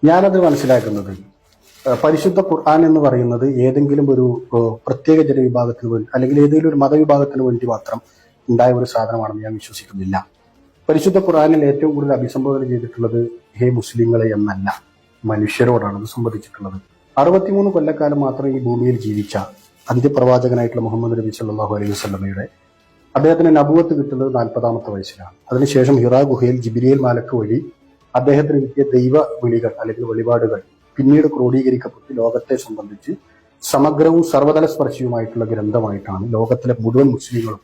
ഞാനത് മനസ്സിലാക്കുന്നത് പരിശുദ്ധ ഖുർആൻ എന്ന് പറയുന്നത് ഏതെങ്കിലും ഒരു പ്രത്യേക ജനവിഭാഗത്തിന് വേണ്ടി അല്ലെങ്കിൽ ഏതെങ്കിലും ഒരു മതവിഭാഗത്തിന് വേണ്ടി മാത്രം ഉണ്ടായ ഒരു സാധനമാണെന്ന് ഞാൻ വിശ്വസിക്കുന്നില്ല. പരിശുദ്ധ ഖുർആനിൽ ഏറ്റവും കൂടുതൽ അഭിസംബോധന ചെയ്തിട്ടുള്ളത് ഹേ മുസ്ലിങ്ങളെ എന്നല്ല, മനുഷ്യരോടാണ് അത് സംബന്ധിച്ചിട്ടുള്ളത്. 63 കൊല്ലക്കാലം മാത്രം ഈ ഭൂമിയിൽ ജീവിച്ച അന്ത്യപ്രവാചകനായിട്ടുള്ള മുഹമ്മദ് നബി സല്ലല്ലാഹു അലൈഹി വസല്ലമയുടെ അദ്ദേഹത്തിന് നബുവത്ത് കിട്ടുന്നത് 40-ാമത്തെ വയസ്സിലാണ്. അതിനുശേഷം ഹിറാ ഗുഹയിൽ ജിബ്രീൽ മാലക്ക് വഴി അദ്ദേഹത്തിന് കിട്ടിയ ദൈവ വിളികൾ അല്ലെങ്കിൽ വെളിപാടുകൾ പിന്നീട് ക്രോഡീകരിക്കപ്പെട്ട് ലോകത്തെ സംബന്ധിച്ച് സമഗ്രവും സർവതല സ്പർശിയുമായിട്ടുള്ള ഗ്രന്ഥമായിട്ടാണ് ലോകത്തിലെ മുഴുവൻ മുസ്ലിങ്ങളും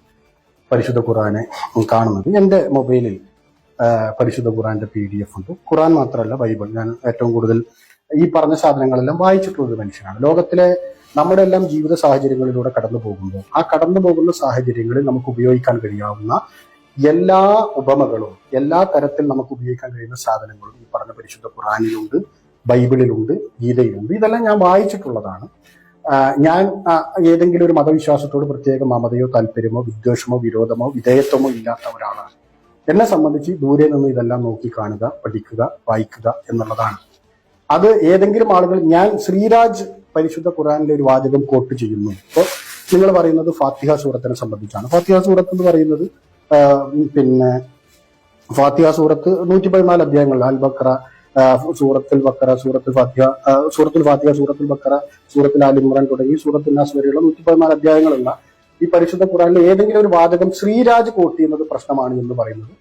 പരിശുദ്ധ ഖുർആനെ കാണുന്നത്. എന്റെ മൊബൈലിൽ പരിശുദ്ധ ഖുർആന്റെ PDF ഉണ്ട്. ഖുർആൻ മാത്രമല്ല, ബൈബിൾ. ഞാൻ ഏറ്റവും കൂടുതൽ ഈ പറഞ്ഞ സാധനങ്ങളെല്ലാം വായിച്ചിട്ടുള്ള ഒരു മനുഷ്യനാണ്. ലോകത്തിലെ നമ്മുടെ എല്ലാം ജീവിത സാഹചര്യങ്ങളിലൂടെ കടന്നു പോകുമ്പോൾ ആ കടന്നു പോകുന്ന സാഹചര്യങ്ങളിൽ നമുക്ക് ഉപയോഗിക്കാൻ കഴിയാവുന്ന എല്ലാ ഉപമകളും എല്ലാ തരത്തിൽ നമുക്ക് ഉപയോഗിക്കാൻ കഴിയുന്ന സാധനങ്ങളും ഈ പറഞ്ഞ പരിശുദ്ധ ഖുർആനിലുണ്ട്, ബൈബിളിലുണ്ട്, ഗീതയിലുണ്ട്. ഇതെല്ലാം ഞാൻ വായിച്ചിട്ടുള്ളതാണ്. ഞാൻ ഏതെങ്കിലും ഒരു മതവിശ്വാസത്തോട് പ്രത്യേക മമതയോ താല്പര്യമോ വിദ്വേഷമോ വിരോധമോ വിധേയത്വമോ ഇല്ലാത്ത ഒരാളാണ്. എന്നെ സംബന്ധിച്ച് ദൂരെ നിന്ന് ഇതെല്ലാം നോക്കി കാണുക, പഠിക്കുക, വായിക്കുക എന്നുള്ളതാണ്. അത് ഏതെങ്കിലും ആളുകൾ, ഞാൻ ശ്രീരാജ് പരിശുദ്ധ ഖുർആനിലെ ഒരു വാചകം കോട്ട് ചെയ്യുന്നു. ഇപ്പോൾ നിങ്ങൾ പറയുന്നത് ഫാത്തിഹ സൂറത്തിനെ സംബന്ധിച്ചാണ്. ഫാത്തിഹ സൂറത്ത് എന്ന് പറയുന്നത് ഫാത്തിഹ സൂറത്ത് 114 അധ്യായങ്ങൾ. അൽ ബക്കറ, സൂറത്തുൽ ബക്കറ, സൂറത്തുൽ ഫാത്തിഹ, സൂറത്തുൽ ബക്കറ, സൂറത്തുൽ ആൽ ഇമ്രാൻ തുടങ്ങി സൂറത്തുൽ നാസ് വരെയുള്ള 114 അധ്യായങ്ങളുള്ള ഈ പരിശുദ്ധ ഖുർആനിലെ ഏതെങ്കിലും ഒരു വാചകം ശ്രീരാജ് കോട്ട് ചെയ്യുന്നത് പ്രശ്നമാണ് എന്ന് പറയുന്നത്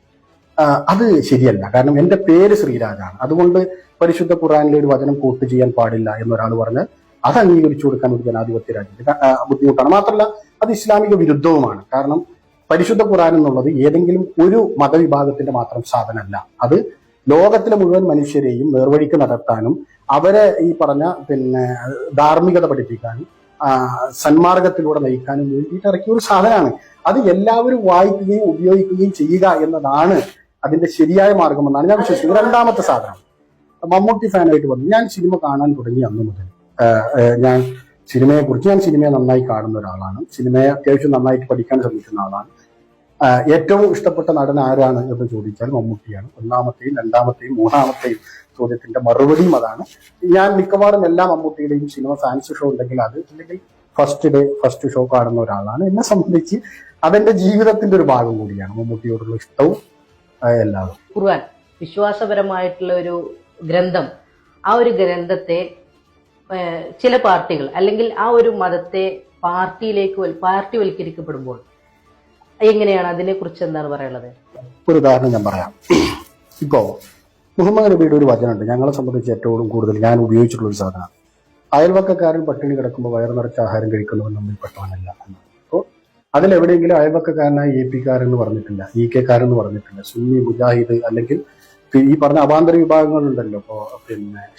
അത് ശരിയല്ല. കാരണം എന്റെ പേര് ശ്രീരാജാണ്, അതുകൊണ്ട് പരിശുദ്ധ ഖുർആനിലെ ഒരു വചനം കോട്ട് ചെയ്യാൻ പാടില്ല എന്നൊരാൾ പറഞ്ഞാൽ അത് അംഗീകരിച്ചു കൊടുക്കാൻ ഒരു ജനാധിപത്യ രാജ്യത്തിന് ബുദ്ധിമുട്ടാണ്. മാത്രമല്ല അത് ഇസ്ലാമിക വിരുദ്ധവുമാണ്. കാരണം പരിശുദ്ധ ഖുർആൻ എന്നുള്ളത് ഏതെങ്കിലും ഒരു മതവിഭാഗത്തിന്റെ മാത്രം സാധനമല്ല. അത് ലോകത്തിലെ മുഴുവൻ മനുഷ്യരെയും നേർവഴിക്ക് നടത്താനും അവരെ ഈ പറഞ്ഞ ധാർമ്മികത പഠിപ്പിക്കാനും സന്മാർഗത്തിലൂടെ നയിക്കാനും വേണ്ടിയിട്ട് ഇറക്കിയ ഒരു സാധനമാണ്. അത് എല്ലാവരും വായിക്കുകയും ഉപയോഗിക്കുകയും ചെയ്യുക എന്നതാണ് അതിന്റെ ശരിയായ മാർഗമെന്നാണ് ഞാൻ വിശ്വസിക്കുന്നത്. രണ്ടാമത്തെ സാധനം, മമ്മൂട്ടി ഫാനായിട്ട് വന്നു. ഞാൻ സിനിമ കാണാൻ തുടങ്ങി അന്ന് മുതൽ ഞാൻ സിനിമയെ നന്നായി കാണുന്ന ഒരാളാണ്. സിനിമയെ അത്യാവശ്യം നന്നായിട്ട് പഠിക്കാൻ ശ്രമിക്കുന്ന ആളാണ്. ഏറ്റവും ഇഷ്ടപ്പെട്ട നടൻ ആരാണ് എന്ന് ചോദിച്ചാൽ മമ്മൂട്ടിയാണ്. ഒന്നാമത്തെയും രണ്ടാമത്തെയും മൂന്നാമത്തെയും ചോദ്യത്തിന്റെ മറുപടിയും അതാണ്. ഞാൻ മിക്കവാറും എല്ലാ മമ്മൂട്ടിയുടെയും സിനിമ ഫാൻസ് ഷോ ഉണ്ടെങ്കിൽ അത് അല്ലെങ്കിൽ ഫസ്റ്റ് ഷോ കാണുന്ന ഒരാളാണ്. എന്നെ സംബന്ധിച്ച് അതെന്റെ ജീവിതത്തിന്റെ ഒരു ഭാഗം കൂടിയാണ്, മമ്മൂട്ടിയോടുള്ള ഇഷ്ടവും എല്ലാവരും. ഖുർആൻ വിശ്വാസപരമായിട്ടുള്ള ഒരു ഗ്രന്ഥം. ആ ഒരു ഗ്രന്ഥത്തെ ചില പാർട്ടികൾ അല്ലെങ്കിൽ ആ ഒരു മതത്തെ പാർട്ടിവൽക്കരിക്കപ്പെടുമ്പോൾ എങ്ങനെയാണ്, അതിനെ കുറിച്ച് എന്താണ് പറയുന്നത്? ഒരു ഉദാഹരണം ഞാൻ പറയാം. ഇപ്പോ മുഹമ്മദ് നബിയുടെ ഒരു വചനമുണ്ട്, ഞങ്ങളെ സംബന്ധിച്ച് ഏറ്റവും കൂടുതൽ ഞാൻ ഉപയോഗിച്ചിട്ടുള്ള ഒരു സാധനം. അയൽവക്കക്കാരൻ പട്ടിണി കിടക്കുമ്പോൾ വയറ് നിറച്ച ആഹാരം കഴിക്കുന്നവൻ നമ്മിൽ പെട്ടവനല്ല എന്ന്. അപ്പോൾ അതിലെവിടെയെങ്കിലും അയൽവക്കക്കാരനായ AP കാരെന്ന് പറഞ്ഞിട്ടില്ല, EK കാരെന്ന് പറഞ്ഞിട്ടില്ല. സുന്നി, മുജാഹിദ് അല്ലെങ്കിൽ ഈ പറഞ്ഞ അവാന്തര വിഭാഗങ്ങളുണ്ടല്ലോ. ഇപ്പോ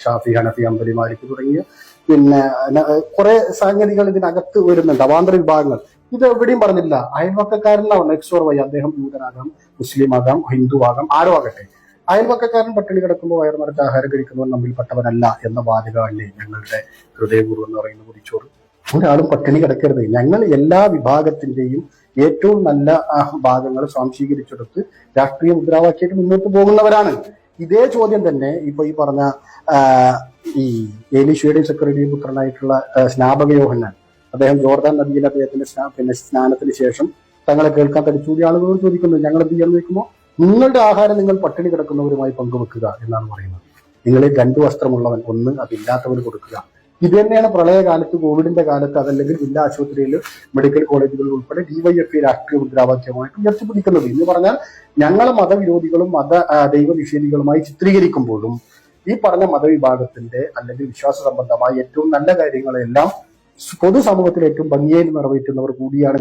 ഷാഫി, ഹനഫി, അംബലി, മാലിക് തുടങ്ങിയ കുറെ സംഗതികൾ ഇതിനകത്ത് വരുന്നുണ്ട്, അവാന്തര വിഭാഗങ്ങൾ. ഇത് എവിടെയും പറഞ്ഞില്ല. അയൽവക്കക്കാരനാണ് XY, അദ്ദേഹം ജൂതനാകാം, മുസ്ലിം ആകാം, ഹിന്ദു ആകാം, ആരോ ആകട്ടെ. അയൽവക്കക്കാരൻ പട്ടിണി കിടക്കുമ്പോൾ വയറ് നിറച്ച ആഹാരം കഴിക്കുന്നവൻ നമ്മിൽപ്പെട്ടവനല്ല എന്ന വാചകമല്ലേ ഞങ്ങളുടെ ഹൃദയപൂർവ്വം എന്ന് പറയുന്ന കുതിച്ചോറ്. ഒരാളും പട്ടിണി കിടക്കരുത്. ഞങ്ങൾ എല്ലാ വിഭാഗത്തിന്റെയും ഏറ്റവും നല്ല ഭാഗങ്ങൾ സ്വാംശീകരിച്ചെടുത്ത് രാഷ്ട്രീയ മുദ്രാവാക്യമായിട്ട് മുന്നോട്ട് പോകുന്നവരാണ്. ഇതേ ചോദ്യം തന്നെ ഇപ്പൊ ഈ പറഞ്ഞ ഈ ഏലീശയുടെയും സെക്രട്ടറിയും പുത്രനായിട്ടുള്ള സ്നാപക യോഹന്നാൻ, അദ്ദേഹം ജോർദാൻ നദിയിൽ അദ്ദേഹത്തിന്റെ സ്നാനത്തിന് ശേഷം തങ്ങളെ കേൾക്കാൻ തടിച്ചൂടിയ ആളുകളോട് ചോദിക്കുന്നു, ഞങ്ങൾ എന്ത് ചെയ്യാൻ നോക്കുമ്പോൾ നിങ്ങളുടെ ആഹാരം നിങ്ങൾ പട്ടിണി കിടക്കുന്നവരുമായി പങ്കുവെക്കുക എന്നാണ് പറയുന്നത്. നിങ്ങളിൽ 2 വസ്ത്രമുള്ളവൻ ഒന്ന് അതില്ലാത്തവന് കൊടുക്കുക. ഇത് തന്നെയാണ് പ്രളയകാലത്ത്, കോവിഡിന്റെ കാലത്ത്, അതല്ലെങ്കിൽ ജില്ലാ ആശുപത്രിയിൽ, മെഡിക്കൽ കോളേജുകളിൽ ഉൾപ്പെടെ DYFI രാഷ്ട്രീയ മുദ്രാവാക്യമായിട്ട് ഉയർത്തിപ്പിടിക്കുന്നത്. എന്ന് പറഞ്ഞാൽ ഞങ്ങളെ മതവിരോധികളും ദൈവനിഷേധികളുമായി ചിത്രീകരിക്കുമ്പോഴും ഈ പറഞ്ഞ മതവിഭാഗത്തിന്റെ അല്ലെങ്കിൽ വിശ്വാസ സംബന്ധമായ ഏറ്റവും നല്ല കാര്യങ്ങളെല്ലാം പൊതുസമൂഹത്തിൽ ഏറ്റവും ഭംഗിയായി നിറവേറ്റുന്നവർ കൂടിയാണ്